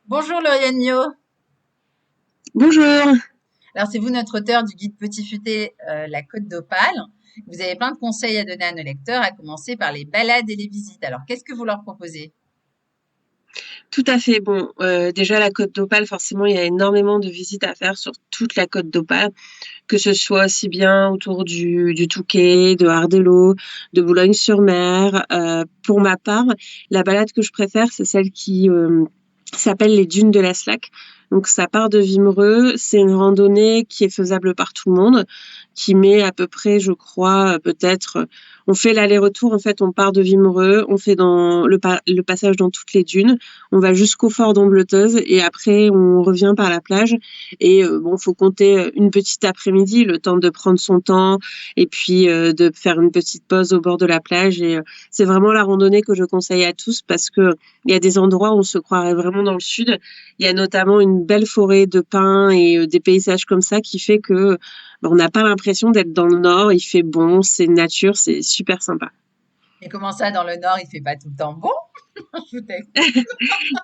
Bonjour Lauriane Mio. Bonjour. Alors c'est vous notre auteur du guide Petit Futé, La Côte d'Opale. Vous avez plein de conseils à donner à nos lecteurs, à commencer par les balades et les visites. Alors qu'est-ce que vous leur proposez? Tout à fait. Bon, déjà la Côte d'Opale, forcément, il y a énormément de visites à faire sur toute la Côte d'Opale, que ce soit aussi bien autour du Touquet, de Ardelot, de Boulogne-sur-Mer. Pour ma part, la balade que je préfère, c'est celle qui s'appelle les Dunes de la Slack. Donc ça part de Wimereux, c'est une randonnée qui est faisable par tout le monde, qui met à peu près, je crois, peut-être, on fait l'aller-retour, en fait, on part de Wimereux, on fait dans le passage dans toutes les dunes, on va jusqu'au fort d'Ambleteuse et après on revient par la plage. Et bon, faut compter une petite après-midi, le temps de prendre son temps et puis de faire une petite pause au bord de la plage. Et c'est vraiment la randonnée que je conseille à tous parce que il y a des endroits où on se croirait vraiment dans le sud. Il y a notamment une belle forêt de pins et des paysages comme ça qui fait que on n'a pas l'impression d'être dans le nord. Il fait bon, c'est nature, c'est super sympa. Et comment ça, dans le Nord, il fait pas tout le temps bon? Je vous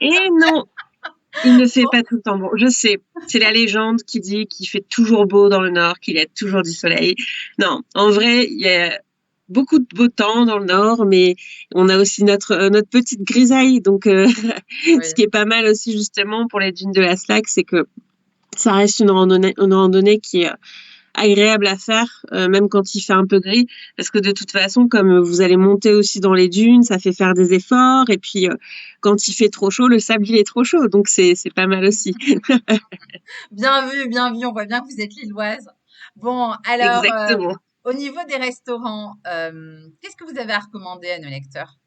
Et non, il ne fait Bon. pas tout le temps bon. Je sais, c'est la légende qui dit qu'il fait toujours beau dans le nord, qu'il y a toujours du soleil. Non, en vrai, il y a beaucoup de beau temps dans le nord, mais on a aussi notre petite grisaille. Donc, ce Oui. qui est pas mal aussi justement pour les dunes de la Slack, c'est que ça reste une randonnée qui est agréable à faire, même quand il fait un peu gris, parce que de toute façon, comme vous allez monter aussi dans les dunes, ça fait faire des efforts, et puis quand il fait trop chaud, le sable il est trop chaud, donc c'est pas mal aussi. Bien vu, bien vu. On voit bien que vous êtes lilloise. Bon, alors, Exactement. au niveau des restaurants, qu'est-ce que vous avez à recommander à nos lecteurs?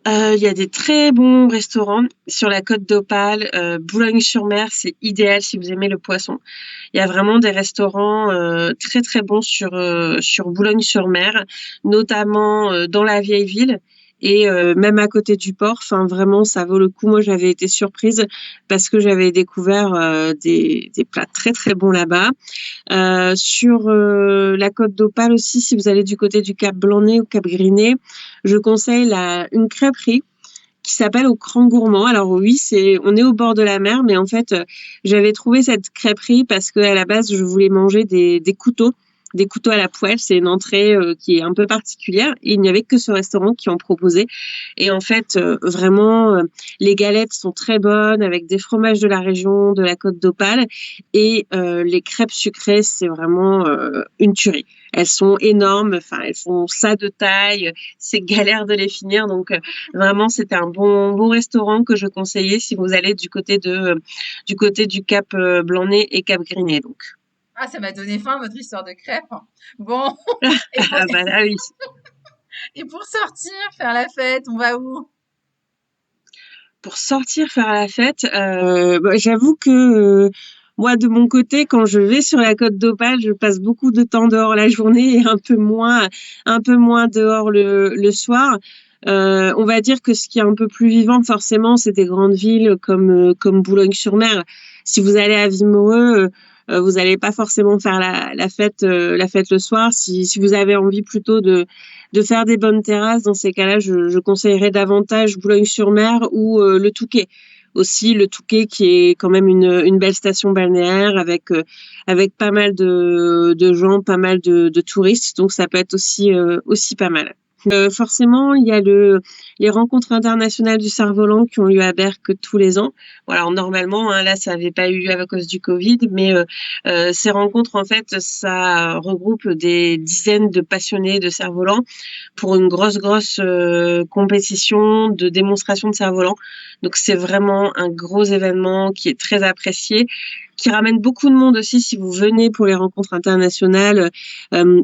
Il y a des très bons restaurants sur la côte d'Opale, Boulogne-sur-Mer, c'est idéal si vous aimez le poisson. Il y a vraiment des restaurants très très bons sur Boulogne-sur-Mer, notamment dans la vieille ville et même à côté du port. Enfin, vraiment, ça vaut le coup. Moi, j'avais été surprise parce que j'avais découvert des plats très très bons là-bas. Sur la côte d'Opale aussi, si vous allez du côté du Cap Blanc-Nez ou Cap Griné, je conseille une crêperie qui s'appelle Au Cran Gourmand. Alors oui, on est au bord de la mer, mais en fait, j'avais trouvé cette crêperie parce qu'à la base, je voulais manger des couteaux à la poêle. C'est une entrée qui est un peu particulière. Et il n'y avait que ce restaurant qui en proposait. Et en fait, vraiment, les galettes sont très bonnes avec des fromages de la région, de la Côte d'Opale. Et les crêpes sucrées, c'est vraiment une tuerie. Elles sont énormes, enfin, elles font ça de taille. C'est galère de les finir. Donc, vraiment, c'était un bon restaurant que je conseillais si vous allez du côté du Cap Blanc-Nez et Cap Griné, donc. Ah, ça m'a donné faim, votre histoire de crêpes. Bon, et pour, Ah bah là, oui. et pour sortir, faire la fête, on va où? Pour sortir faire la fête, bah, j'avoue que moi, de mon côté, quand je vais sur la Côte d'Opale, je passe beaucoup de temps dehors la journée et un peu moins dehors le soir. On va dire que ce qui est un peu plus vivant, forcément, c'est des grandes villes comme Boulogne-sur-Mer. Si vous allez à Wimereux, vous n'allez pas forcément faire la fête le soir. Si vous avez envie plutôt de faire des bonnes terrasses, dans ces cas-là, je conseillerais davantage Boulogne-sur-Mer ou le Touquet. Aussi, le Touquet qui est quand même une belle station balnéaire avec pas mal de gens, pas mal de touristes. Donc, ça peut être aussi pas mal. Forcément, il y a les rencontres internationales du cerf-volant qui ont lieu à Berck tous les ans. Voilà, alors, normalement, hein, là, ça n'avait pas eu lieu à cause du Covid, mais ces rencontres, en fait, ça regroupe des dizaines de passionnés de cerf-volant pour une grosse compétition de démonstration de cerf-volant. Donc, c'est vraiment un gros événement qui est très apprécié, qui ramène beaucoup de monde aussi si vous venez pour les rencontres internationales.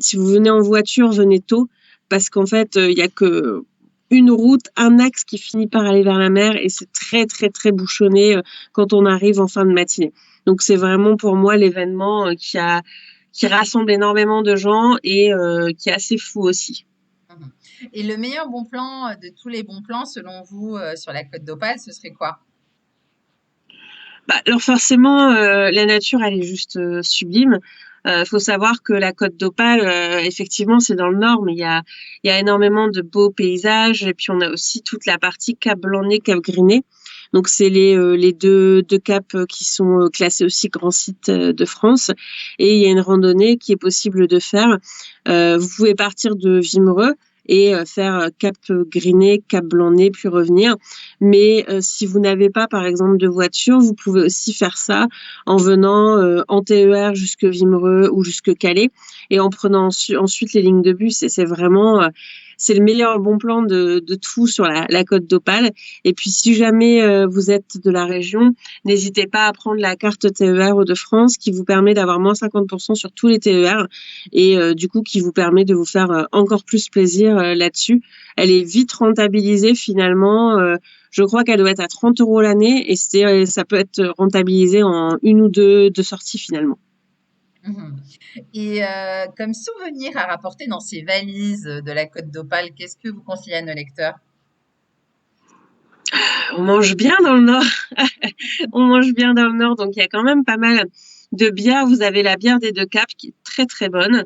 Si vous venez en voiture, venez tôt parce qu'en fait, il y a que une route, un axe qui finit par aller vers la mer et c'est très très très bouchonné quand on arrive en fin de matinée. Donc c'est vraiment pour moi l'événement qui rassemble énormément de gens et qui est assez fou aussi. Mhm. Et le meilleur bon plan de tous les bons plans, selon vous, sur la Côte d'Opale, ce serait quoi? Bah, alors forcément, la nature, elle est juste sublime. Faut savoir que la Côte d'Opale, effectivement, c'est dans le nord, mais il y a énormément de beaux paysages. Et puis on a aussi toute la partie Cap Blanc-Nez, Cap Griné. Donc c'est les deux caps qui sont classés aussi grands sites de France. Et il y a une randonnée qui est possible de faire. Vous pouvez partir de Wimereux et faire Cap Griné, Cap Blanc-Nez, puis revenir. Mais si vous n'avez pas, par exemple, de voiture, vous pouvez aussi faire ça en venant en TER jusque Wimereux ou jusque Calais et en prenant ensuite les lignes de bus. Et c'est vraiment c'est le meilleur bon plan de tout sur la côte d'Opale. Et puis si jamais vous êtes de la région, n'hésitez pas à prendre la carte TER Hauts-de-France qui vous permet d'avoir moins 50% sur tous les TER et du coup qui vous permet de vous faire encore plus plaisir là-dessus. Elle est vite rentabilisée finalement. Je crois qu'elle doit être à 30 € l'année et ça peut être rentabilisé en une ou deux sorties finalement. Mhm. Et comme souvenir à rapporter dans ces valises de la Côte d'Opale, qu'est-ce que vous conseillez à nos lecteurs? On mange bien dans le Nord. On mange bien dans le Nord, donc il y a quand même pas mal de bières. Vous avez la bière des Deux Caps qui est très très bonne.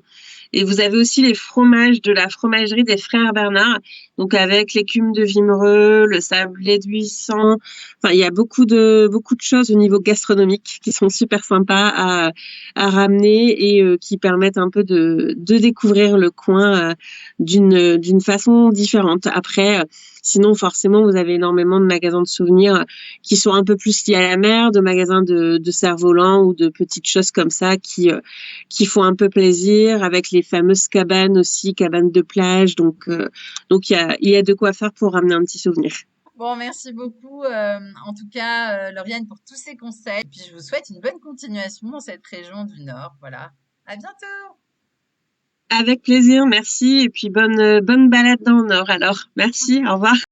Et vous avez aussi les fromages de la fromagerie des Frères Bernard, donc avec l'écume de Wimereux, le sablé d'Huissan. Enfin, il y a beaucoup de choses au niveau gastronomique qui sont super sympas à ramener et qui permettent un peu de découvrir le coin d'une façon différente. Après, sinon, forcément, vous avez énormément de magasins de souvenirs qui sont un peu plus liés à la mer, de magasins de cerfs-volants ou de petites choses comme ça qui font un peu plaisir, avec les fameuses cabanes aussi, cabanes de plage. Donc il y a de quoi faire pour ramener un petit souvenir. Bon, merci beaucoup, en tout cas, Lauriane, pour tous ces conseils. Et puis, je vous souhaite une bonne continuation dans cette région du Nord. Voilà. À bientôt! Avec plaisir, merci. Et puis bonne balade dans le Nord alors. Merci, au revoir.